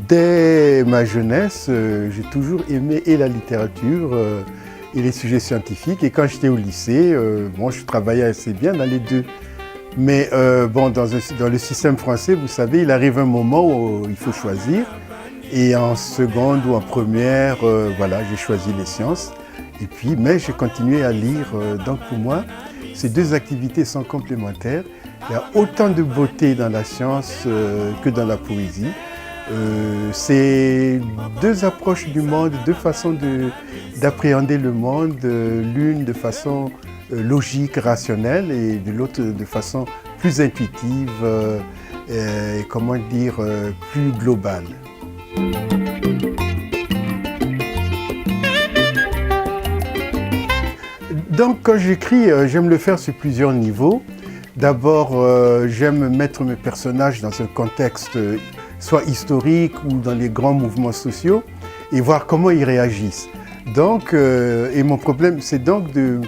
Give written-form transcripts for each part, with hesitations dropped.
dès ma jeunesse, j'ai toujours aimé et la littérature et les sujets scientifiques. Et quand j'étais au lycée, je travaillais assez bien dans les deux. Mais dans le système français, vous savez, il arrive un moment où il faut choisir. Et en seconde ou en première, j'ai choisi les sciences. Et puis, mais j'ai continué à lire. Donc pour moi, ces deux activités sont complémentaires. Il y a autant de beauté dans la science que dans la poésie. C'est deux approches du monde, deux façons d'appréhender le monde, l'une de façon logique, rationnelle, et de l'autre de façon plus intuitive et plus globale. Donc quand j'écris, j'aime le faire sur plusieurs niveaux. D'abord, j'aime mettre mes personnages dans un contexte soit historique ou dans les grands mouvements sociaux et voir comment ils réagissent. Donc, et mon problème, c'est donc de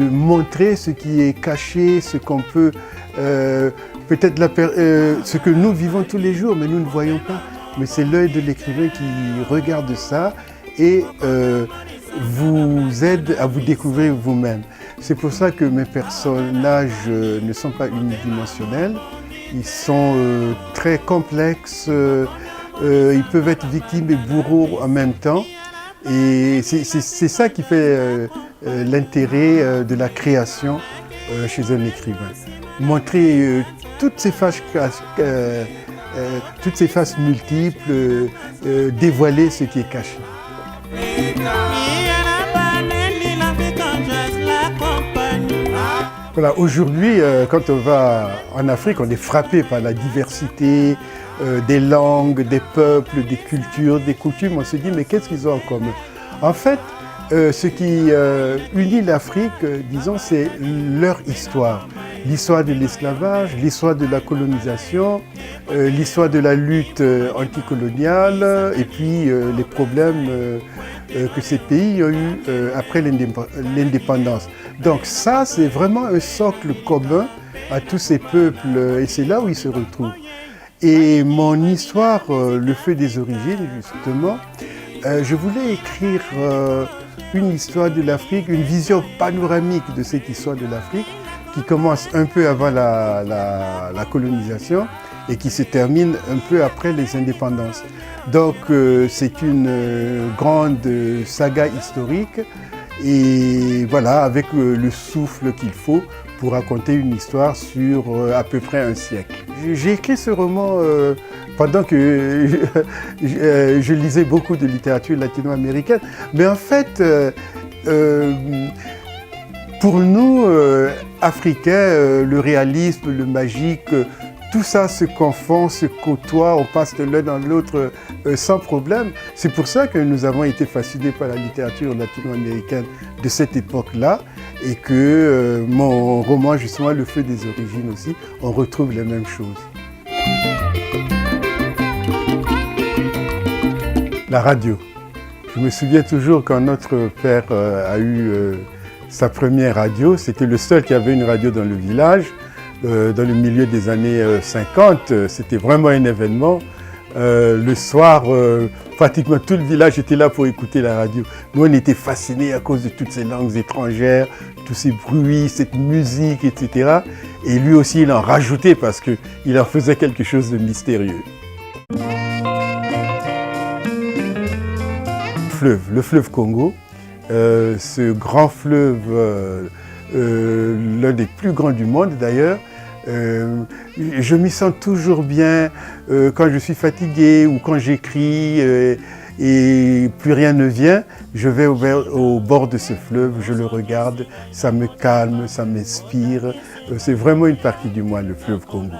montrer ce qui est caché, ce qu'on peut, ce que nous vivons tous les jours, mais nous ne voyons pas. Mais c'est l'œil de l'écrivain qui regarde ça et vous aide à vous découvrir vous-même. C'est pour ça que mes personnages ne sont pas unidimensionnels. Ils sont très complexes, ils peuvent être victimes et bourreaux en même temps. Et c'est ça qui fait l'intérêt de la création chez un écrivain. Montrer toutes ces faces multiples, dévoiler ce qui est caché. Voilà, aujourd'hui, quand on va en Afrique, on est frappé par la diversité des langues, des peuples, des cultures, des coutumes. On se dit, mais qu'est-ce qu'ils ont en commun? En fait, ce qui unit l'Afrique, disons, c'est leur histoire. L'histoire de l'esclavage, l'histoire de la colonisation, l'histoire de la lutte anticoloniale et puis les problèmes que ces pays ont eu après l'indépendance. Donc ça, c'est vraiment un socle commun à tous ces peuples et c'est là où ils se retrouvent. Et mon histoire, Le Feu des origines, justement, je voulais écrire une histoire de l'Afrique, une vision panoramique de cette histoire de l'Afrique qui commence un peu avant la colonisation et qui se termine un peu après les indépendances. Donc c'est une grande saga historique et voilà, avec le souffle qu'il faut pour raconter une histoire sur à peu près un siècle. J'ai écrit ce roman pendant que je lisais beaucoup de littérature latino-américaine, mais en fait, pour nous, Africains, le réalisme, le magique, tout ça se confond, se côtoie, on passe de l'un dans l'autre sans problème. C'est pour ça que nous avons été fascinés par la littérature latino-américaine de cette époque-là et que mon roman, justement, Le Feu des origines aussi, on retrouve les mêmes choses. La radio. Je me souviens toujours quand notre père a eu sa première radio, c'était le seul qui avait une radio dans le village. Dans le milieu des années 50, c'était vraiment un événement. Le soir, pratiquement tout le village était là pour écouter la radio. Nous, on était fascinés à cause de toutes ces langues étrangères, tous ces bruits, cette musique, etc. Et lui aussi, il en rajoutait parce qu'il en faisait quelque chose de mystérieux. Le fleuve Congo, ce grand fleuve, l'un des plus grands du monde d'ailleurs. Je m'y sens toujours bien quand je suis fatigué ou quand j'écris et plus rien ne vient. Je vais au bord de ce fleuve, je le regarde, ça me calme, ça m'inspire. C'est vraiment une partie du moi, le fleuve Congo.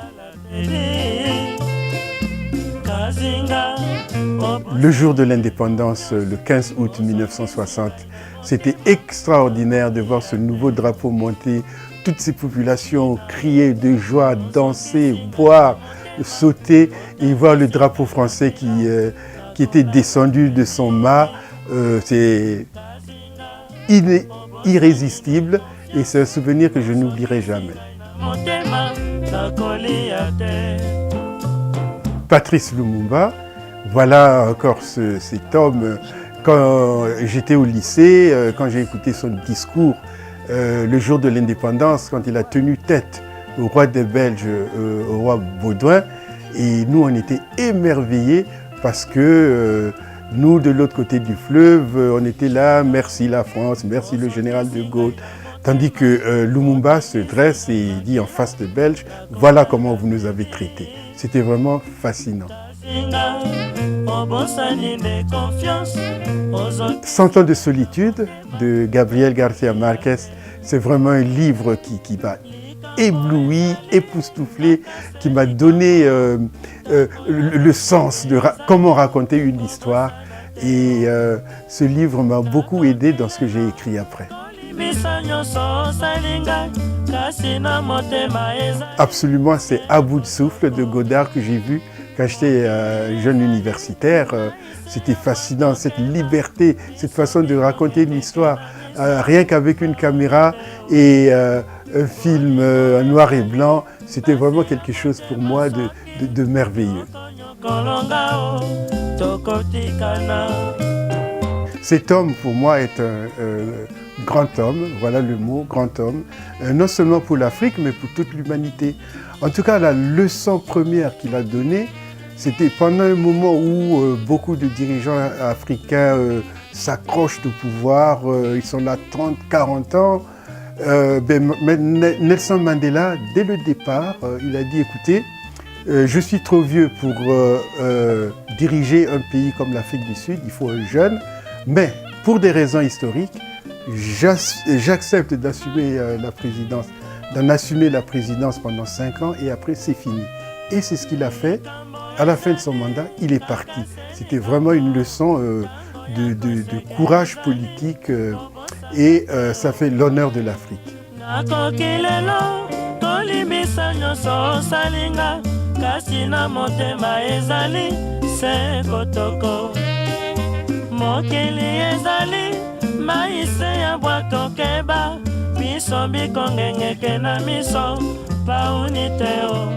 Le jour de l'indépendance, le 15 août 1960, c'était extraordinaire de voir ce nouveau drapeau monter, toutes ces populations crier de joie, danser, boire, sauter et voir le drapeau français qui était descendu de son mât. C'est irrésistible et c'est un souvenir que je n'oublierai jamais. Patrice Lumumba, Voilà encore cet homme. Quand j'étais au lycée, quand j'ai écouté son discours le jour de l'indépendance, quand il a tenu tête au roi des Belges, au roi Baudouin, et nous on était émerveillés parce que nous de l'autre côté du fleuve, on était là, merci la France, merci le général de Gaulle. Tandis que Lumumba se dresse et dit en face des Belges, voilà comment vous nous avez traités. C'était vraiment fascinant. 100 ans de solitude de Gabriel García Márquez, c'est vraiment un livre qui m'a ébloui, époustouflé, qui m'a donné le sens de comment raconter une histoire. Et ce livre m'a beaucoup aidé dans ce que j'ai écrit après. Absolument, c'est À bout de souffle de Godard que j'ai vu quand j'étais jeune universitaire. C'était fascinant, cette liberté, cette façon de raconter une histoire, rien qu'avec une caméra et un film en noir et blanc. C'était vraiment quelque chose pour moi de merveilleux. Cet homme, pour moi, est un grand homme, voilà le mot, grand homme, non seulement pour l'Afrique, mais pour toute l'humanité. En tout cas, la leçon première qu'il a donnée, c'était pendant un moment où beaucoup de dirigeants africains s'accrochent au pouvoir, ils sont là 30, 40 ans. Nelson Mandela, dès le départ, il a dit, écoutez, je suis trop vieux pour diriger un pays comme l'Afrique du Sud, il faut un jeune, mais pour des raisons historiques, j'accepte d'assumer la présidence, d'en assumer la présidence pendant 5 ans et après c'est fini. Et c'est ce qu'il a fait. À la fin de son mandat, il est parti. C'était vraiment une leçon de courage politique et ça fait l'honneur de l'Afrique. Biso bikongengeke na miso pauniteo